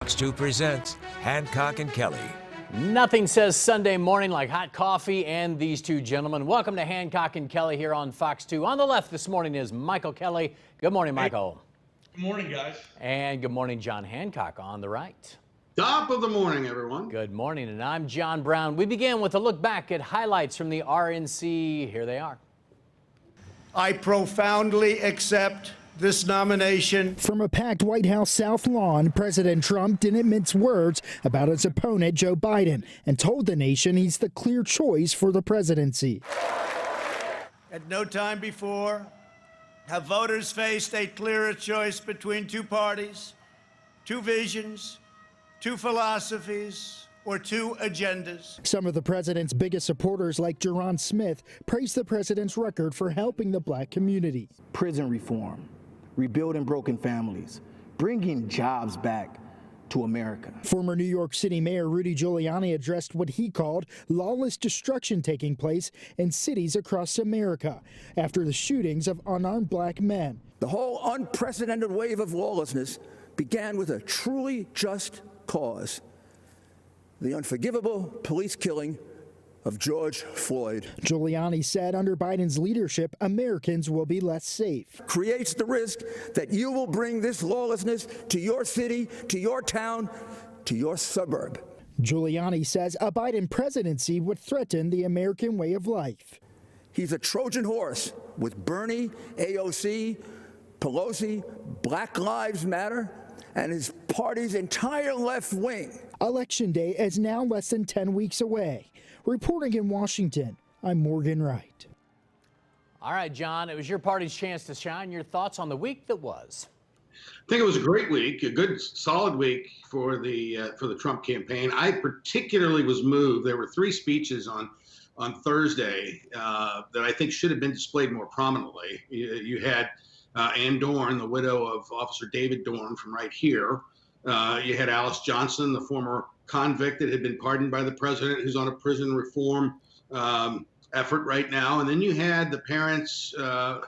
Fox 2 presents Hancock and Kelley. Nothing says Sunday morning like hot coffee and these two gentlemen. Welcome to Hancock and Kelley here on Fox 2. On the left this morning is Michael Kelley. Good morning, Michael. Good morning, guys. And good morning, John Hancock on the right. Top of the morning, everyone. Good morning, and I'm John Brown. We begin with a look back at highlights from the RNC. Here they are. I profoundly accept this nomination. From a packed White House South Lawn, President Trump didn't mince words about his opponent, Joe Biden, and told the nation he's the clear choice for the presidency. At no time before have voters faced a clearer choice between two parties, two visions, two philosophies, or two agendas. Some of the president's biggest supporters, like Jerron Smith, praised the president's record for helping the black community. Prison reform, rebuilding broken families, bringing jobs back to America. Former New York City Mayor Rudy Giuliani addressed what he called lawless destruction taking place in cities across America after the shootings of unarmed black men. The whole unprecedented wave of lawlessness began with a truly just cause: the unforgivable police killing of George Floyd. Giuliani said under Biden's leadership, Americans will be less safe. Creates the risk that you will bring this lawlessness to your city, to your town, to your suburb. Giuliani says a Biden presidency would threaten the American way of life. He's a Trojan horse with Bernie, AOC, Pelosi, Black Lives Matter, and his party's entire left wing. Election day is now less than 10 weeks away. Reporting in Washington, I'm Morgan Wright. All right, John, it was your party's chance to shine. Your thoughts on the week that was? I think it was a great week, a good, solid week for the Trump campaign. I particularly was moved. There were three speeches on Thursday that I think should have been displayed more prominently. You had Ann Dorn, the widow of Officer David Dorn from right here. You had Alice Johnson, the former convict that had been pardoned by the president, who's on a prison reform effort right now. And then you had the parents of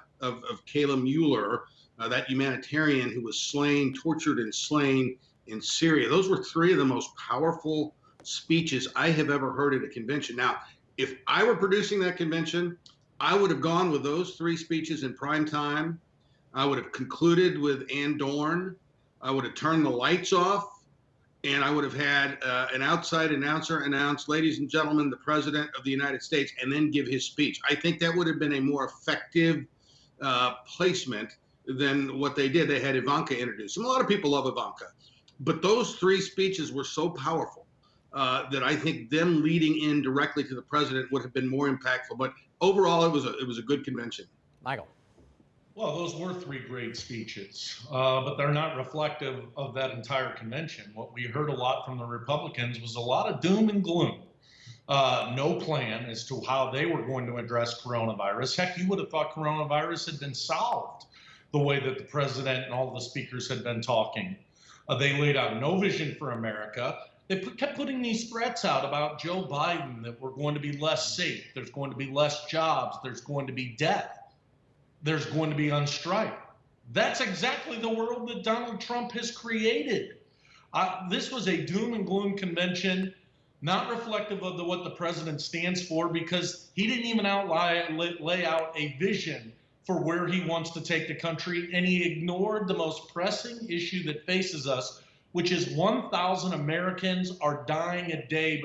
Kayla Mueller, that humanitarian who was tortured and slain in Syria. Those were three of the most powerful speeches I have ever heard at a convention. Now, if I were producing that convention, I would have gone with those three speeches in prime time. I would have concluded with Ann Dorn. I would have turned the lights off, and I would have had an outside announcer announce, "Ladies and gentlemen, the President of the United States," and then give his speech. I think that would have been a more effective placement than what they did. They had Ivanka introduce him. A lot of people love Ivanka, but those three speeches were so powerful that I think them leading in directly to the president would have been more impactful. But overall, it was a good convention. Michael. Well, those were three great speeches, but they're not reflective of that entire convention. What we heard a lot from the Republicans was a lot of doom and gloom. No plan as to how they were going to address coronavirus. Heck, you would have thought coronavirus had been solved the way that the president and all the speakers had been talking. They laid out no vision for America. They kept putting these threats out about Joe Biden, that we're going to be less safe, there's going to be less jobs, there's going to be death, there's going to be on strike. That's exactly the world that Donald Trump has created. This was a doom and gloom convention, not reflective of what the president stands for, because he didn't even lay out a vision for where he wants to take the country, and he ignored the most pressing issue that faces us, which is 1,000 Americans are dying a day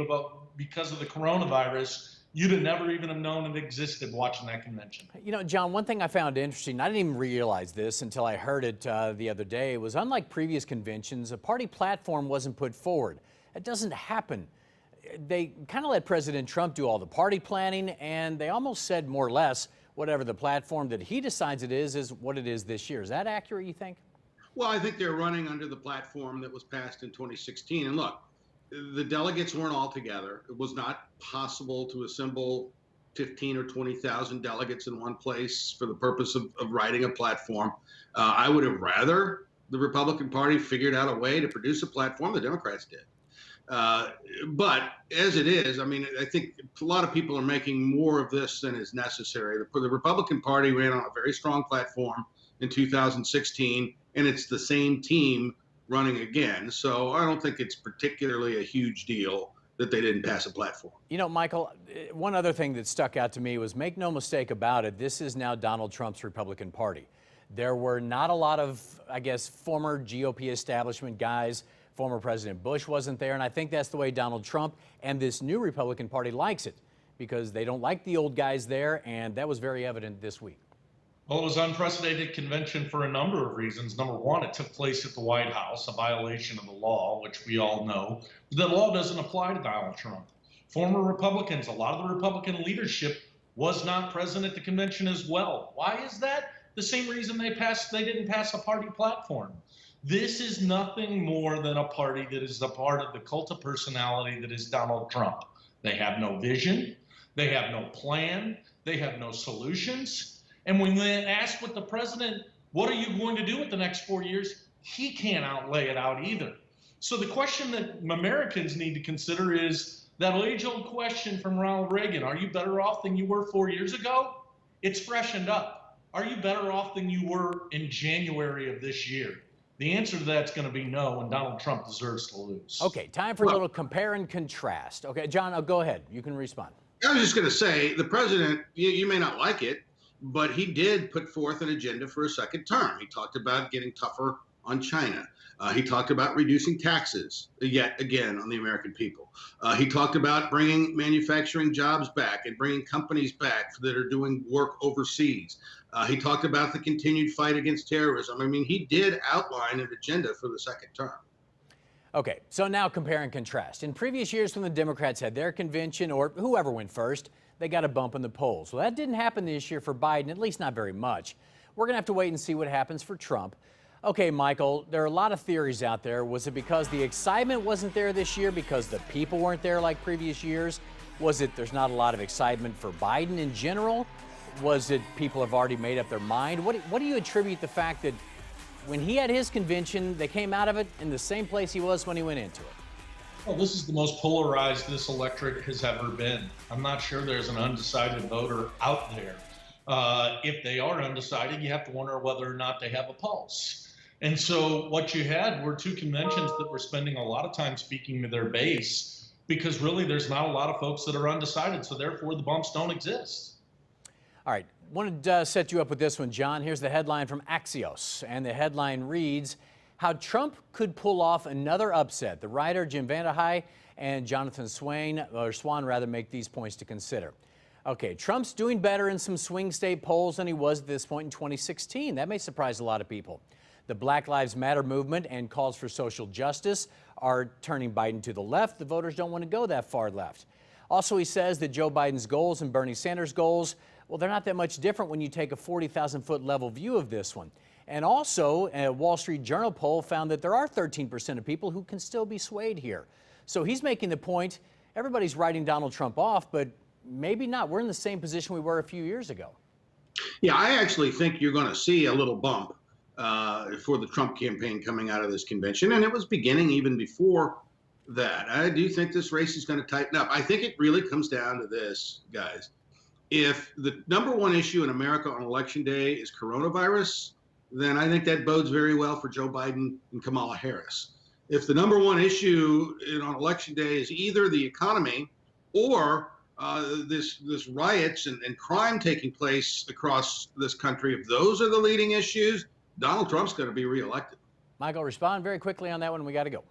because of the coronavirus. You'd have never even have known it existed watching that convention. You know, John, one thing I found interesting, I didn't even realize this until I heard it the other day, was unlike previous conventions, a party platform wasn't put forward. It doesn't happen. They kind of let President Trump do all the party planning, and they almost said more or less, whatever the platform that he decides it is what it is this year. Is that accurate, you think? Well, I think they're running under the platform that was passed in 2016. And look, the delegates weren't all together. It was not possible to assemble 15 or 20,000 delegates in one place for the purpose of writing a platform. I would have rather the Republican Party figured out a way to produce a platform. The Democrats did. But as it is, I mean, I think a lot of people are making more of this than is necessary. The Republican Party ran on a very strong platform in 2016, and it's the same team running again. So I don't think it's particularly a huge deal that they didn't pass a platform. You know, Michael, one other thing that stuck out to me was, make no mistake about it, this is now Donald Trump's Republican Party. There were not a lot of, I guess, former GOP establishment guys. Former President Bush wasn't there, and I think that's the way Donald Trump and this new Republican Party likes it, because they don't like the old guys there, and that was very evident this week. Well, it was an unprecedented convention for a number of reasons. Number one, it took place at the White House, a violation of the law, which we all know. The law doesn't apply to Donald Trump. Former Republicans, a lot of the Republican leadership was not present at the convention as well. Why is that? The same reason they didn't pass a party platform. This is nothing more than a party that is a part of the cult of personality that is Donald Trump. They have no vision. They have no plan. They have no solutions. And when they ask what the president, what are you going to do with the next 4 years? He can't outlay it out either. So the question that Americans need to consider is that age-old question from Ronald Reagan: are you better off than you were 4 years ago? It's freshened up. Are you better off than you were in January of this year? The answer to that's going to be no, and Donald Trump deserves to lose. Okay, time for a little compare and contrast. Okay, John, go ahead. You can respond. I was just going to say, the president, you may not like it, but he did put forth an agenda for a second term. He talked about getting tougher on China. He talked about reducing taxes, yet again, on the American people. He talked about bringing manufacturing jobs back and bringing companies back that are doing work overseas. He talked about the continued fight against terrorism. I mean, he did outline an agenda for the second term. Okay, so now compare and contrast. In previous years, when the Democrats had their convention, or whoever went first, they got a bump in the polls. Well, that didn't happen this year for Biden, at least not very much. We're going to have to wait and see what happens for Trump. Okay, Michael, there are a lot of theories out there. Was it because the excitement wasn't there this year, because the people weren't there like previous years? Was it there's not a lot of excitement for Biden in general? Was it people have already made up their mind? What do you attribute the fact that when he had his convention, they came out of it in the same place he was when he went into it? Well, this is the most polarized this electorate has ever been. I'm not sure there's an undecided voter out there. If they are undecided, you have to wonder whether or not they have a pulse. And so what you had were two conventions that were spending a lot of time speaking to their base, because really there's not a lot of folks that are undecided, so therefore the bumps don't exist. All right, wanted to set you up with this one, John. Here's the headline from Axios, and the headline reads, how Trump could pull off another upset. The writer Jim Vandehei and Jonathan Swan make these points to consider. Okay, Trump's doing better in some swing state polls than he was at this point in 2016. That may surprise a lot of people. The Black Lives Matter movement and calls for social justice are turning Biden to the left. The voters don't want to go that far left. Also, he says that Joe Biden's goals and Bernie Sanders' goals, well, they're not that much different when you take a 40,000-foot level view of this one. And also, a Wall Street Journal poll found that there are 13% of people who can still be swayed here. So he's making the point, everybody's writing Donald Trump off, but maybe not. We're in the same position we were a few years ago. Yeah, I actually think you're going to see a little bump for the Trump campaign coming out of this convention, and it was beginning even before that. I do think this race is going to tighten up. I think it really comes down to this, guys. If the number one issue in America on Election Day is coronavirus, then I think that bodes very well for Joe Biden and Kamala Harris. If the number one issue on Election Day is either the economy or this riots and crime taking place across this country, if those are the leading issues, Donald Trump's going to be reelected. Michael, respond very quickly on that one. We got to go.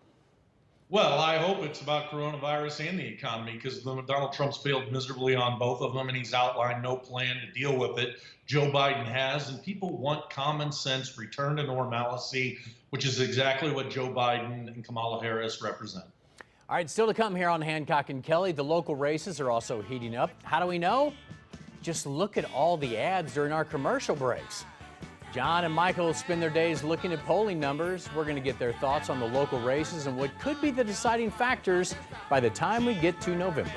Well, I hope it's about coronavirus and the economy, because Donald Trump's failed miserably on both of them, and he's outlined no plan to deal with it. Joe Biden has, and people want common sense, return to normalcy, which is exactly what Joe Biden and Kamala Harris represent. All right, still to come here on Hancock and Kelley. The local races are also heating up. How do we know? Just look at all the ads during our commercial breaks. John and Michael spend their days looking at polling numbers. We're going to get their thoughts on the local races and what could be the deciding factors by the time we get to November.